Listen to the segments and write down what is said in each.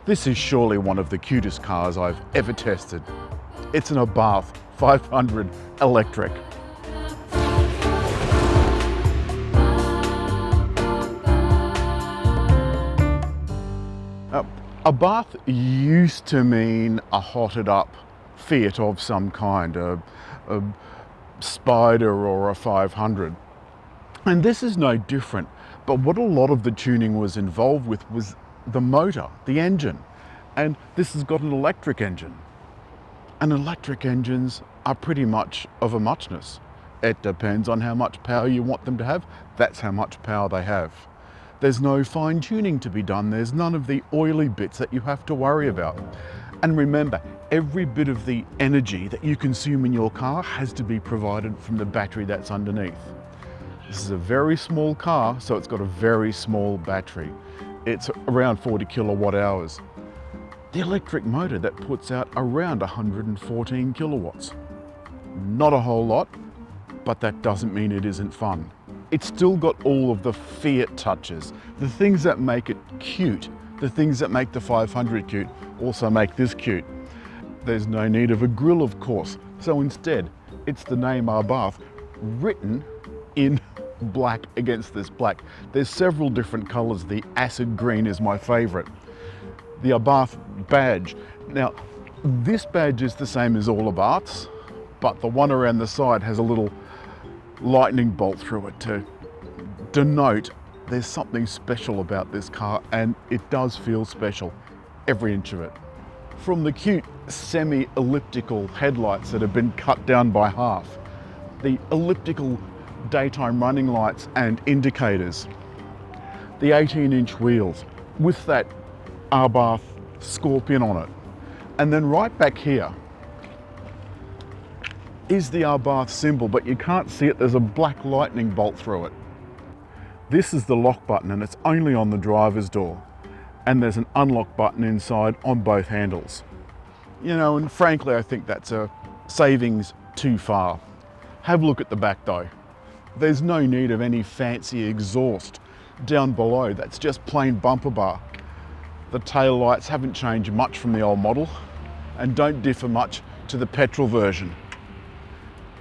This is surely one of the cutest cars I've ever tested. It's an Abarth 500 electric. Abarth used to mean a hotted up Fiat of some kind, a Spider or a 500. And this is no different, but what a lot of the tuning was involved with was the motor, the engine. And this has got an electric engine. And electric engines are pretty much of a muchness. It depends on how much power you want them to have. That's how much power they have. There's no fine tuning to be done. There's none of the oily bits that you have to worry about. And remember, every bit of the energy that you consume in your car has to be provided from the battery that's underneath. This is a very small car, so it's got a very small battery. It's around 40 kilowatt hours. The electric motor that puts out around 114 kilowatts. Not a whole lot, but that doesn't mean it isn't fun. It's still got all of the Fiat touches. The things that make it cute, the things that make the 500 cute, also make this cute. There's no need of a grille, of course, so instead, it's the name Abarth written in black against this black. There's several different colors. The acid green is my favorite. The Abarth badge. Now, this badge is the same as all Abarths, but the one around the side has a little lightning bolt through it to denote there's something special about this car, and it does feel special, every inch of it. From the cute semi-elliptical headlights that have been cut down by half, the elliptical daytime running lights and indicators, the 18-inch wheels with that Abarth scorpion on it, and then right back here is the Abarth symbol, but you can't see it. There's a black lightning bolt through it. This is the lock button, and it's only on the driver's door, and there's an unlock button inside on both handles. You know, and frankly, I think that's a savings too far. Have a look at the back though. There's no need of any fancy exhaust down below. That's just plain bumper bar. The tail lights haven't changed much from the old model and don't differ much to the petrol version.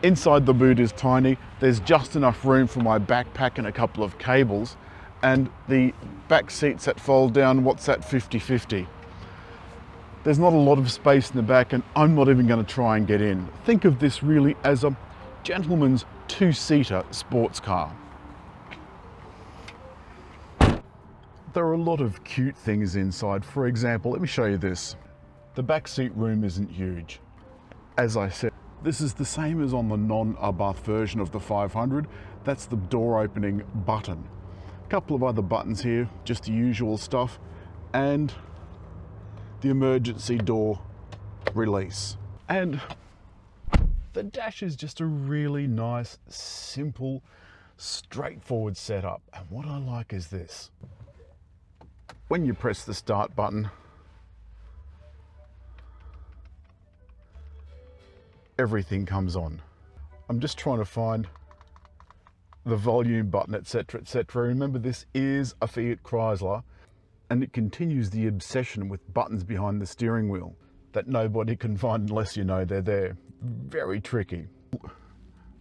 Inside the boot is tiny. There's just enough room for my backpack and a couple of cables, and the back seats that fold down, what's that, 50-50. There's not a lot of space in the back, and I'm not even going to try and get in. Think of this really as a gentleman's two-seater sports car. There are a lot of cute things inside. For example, let me show you this. The back seat room isn't huge. As I said, this is the same as on the non-Abarth version of the 500. That's the door opening button. A couple of other buttons here, just the usual stuff, and the emergency door release. And the dash is just a really nice, simple, straightforward setup. And what I like is this. When you press the start button, everything comes on. I'm just trying to find the volume button, etc., etc. Remember, this is a Fiat Chrysler, and it continues the obsession with buttons behind the steering wheel that nobody can find unless you know they're there. Very tricky.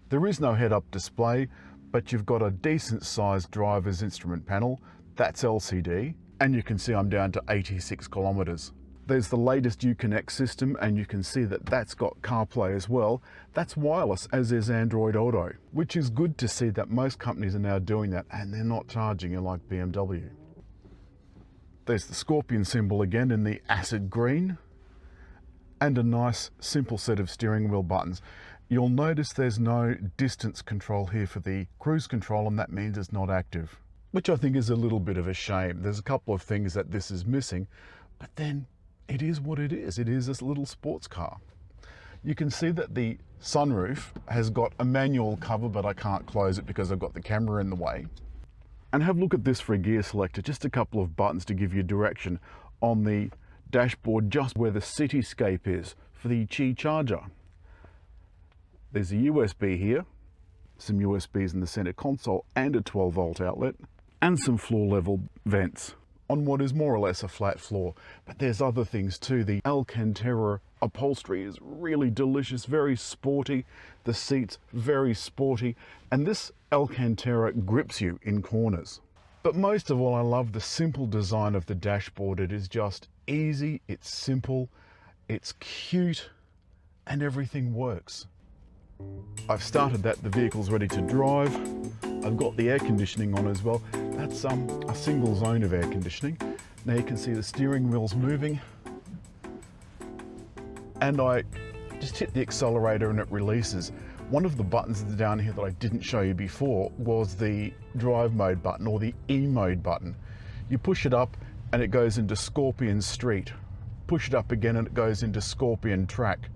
There is no head-up display, but you've got a decent sized driver's instrument panel. That's LCD, and you can see I'm down to 86 kilometers. There's the latest Uconnect system, and you can see that that's got CarPlay as well. That's wireless, as is Android Auto, which is good to see that most companies are now doing that, and they're not charging you like BMW. There's the scorpion symbol again in the acid green, and a nice simple set of steering wheel buttons. You'll notice there's no distance control here for the cruise control, and that means it's not active, which I think is a little bit of a shame. There's a couple of things that this is missing, but then it is what it is. It is this little sports car. You can see that the sunroof has got a manual cover, but I can't close it because I've got the camera in the way. And have a look at this for a gear selector. Just a couple of buttons to give you direction on the dashboard, just where the cityscape is for the Qi charger. There's a USB here, some USBs in the center console, and a 12-volt outlet, and some floor level vents on what is more or less a flat floor. But there's other things too. The Alcantara upholstery is really delicious, very sporty. The seats, very sporty. And this Alcantara grips you in corners. But most of all, I love the simple design of the dashboard. It is just easy, it's simple, it's cute, and everything works. I've started that, the vehicle's ready to drive. I've got the air conditioning on as well. That's a single zone of air conditioning. Now you can see the steering wheel's moving. And I just hit the accelerator and it releases. One of the buttons down here that I didn't show you before was the drive mode button, or the E mode button. You push it up and it goes into Scorpion Street. Push it up again and it goes into Scorpion Track.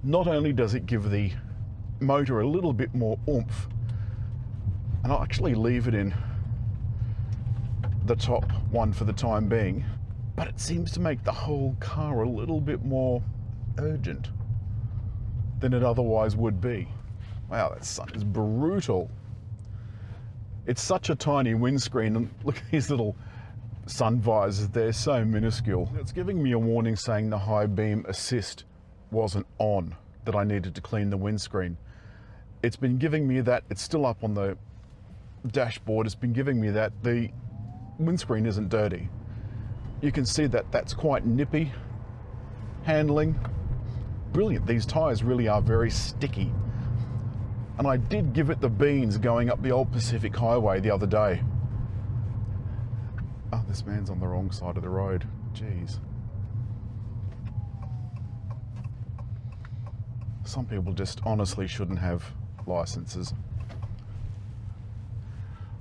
Not only does it give the motor a little bit more oomph, and I'll actually leave it in the top one for the time being, but it seems to make the whole car a little bit more urgent than it otherwise would be. Wow, that sun is brutal. It's such a tiny windscreen, and look at these little sun visors, they're so minuscule. It's giving me a warning saying the high beam assist wasn't on, that I needed to clean the windscreen. It's been giving me that, it's still up on the dashboard, it's been giving me that the windscreen isn't dirty. You can see that that's quite nippy handling. Brilliant, these tyres really are very sticky. And I did give it the beans going up the old Pacific Highway the other day. Oh, this man's on the wrong side of the road, jeez. Some people just honestly shouldn't have licenses.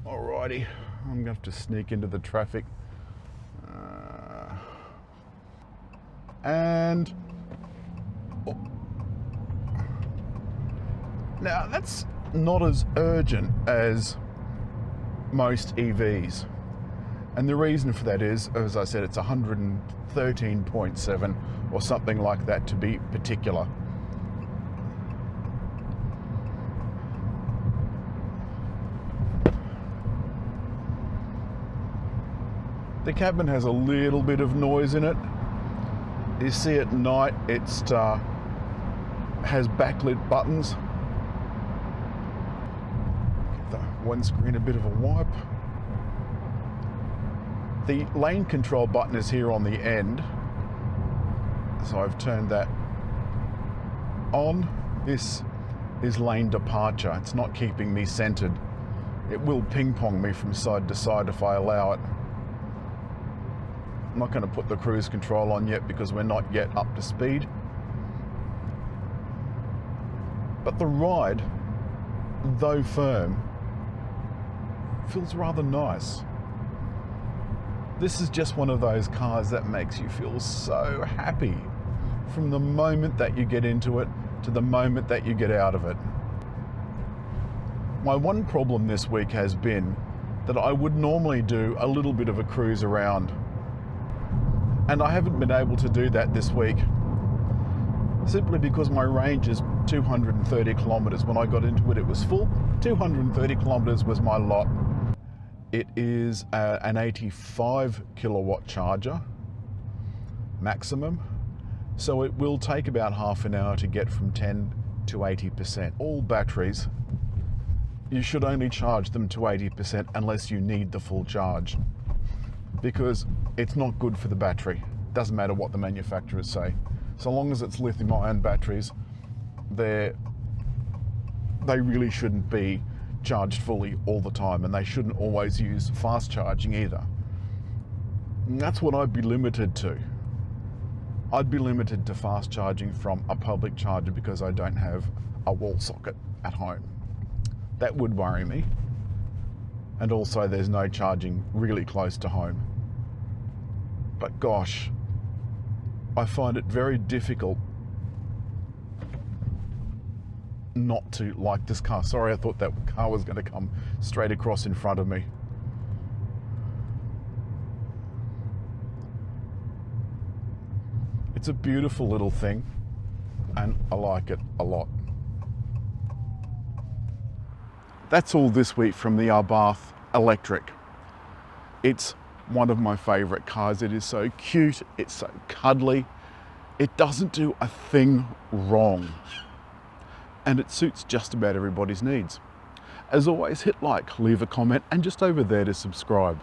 Alrighty, I'm gonna have to sneak into the traffic. And oh. Now that's not as urgent as most EVs. And the reason for that is, as I said, it's 113.7 or something like that, to be particular. The cabin has a little bit of noise in it. You see at night it has backlit buttons. Give the windscreen a bit of a wipe. The lane control button is here on the end, so I've turned that on. This is lane departure. It's not keeping me centered. It will ping pong me from side to side if I allow it. I'm not going to put the cruise control on yet because we're not yet up to speed. But the ride, though firm, feels rather nice. This is just one of those cars that makes you feel so happy from the moment that you get into it to the moment that you get out of it. My one problem this week has been that I would normally do a little bit of a cruise around, and I haven't been able to do that this week, simply because my range is 230 kilometers. When I got into it, it was full. 230 kilometers was my lot. It is an 85 kilowatt charger maximum, so it will take about half an hour to get from 10 to 80%. All batteries, you should only charge them to 80% unless you need the full charge, because it's not good for the battery. Doesn't matter what the manufacturers say. So long as it's lithium-ion batteries, they really shouldn't be charged fully all the time, and they shouldn't always use fast charging either. And that's what I'd be limited to. I'd be limited to fast charging from a public charger because I don't have a wall socket at home. That would worry me. And also there's no charging really close to home. But gosh, I find it very difficult not to like this car. Sorry, I thought that car was going to come straight across in front of me. It's a beautiful little thing, and I like it a lot. That's all this week from the Abarth Electric. It's one of my favorite cars. It is so cute, it's so cuddly, it doesn't do a thing wrong, and it suits just about everybody's needs. As always, hit like, leave a comment, and just over there to subscribe.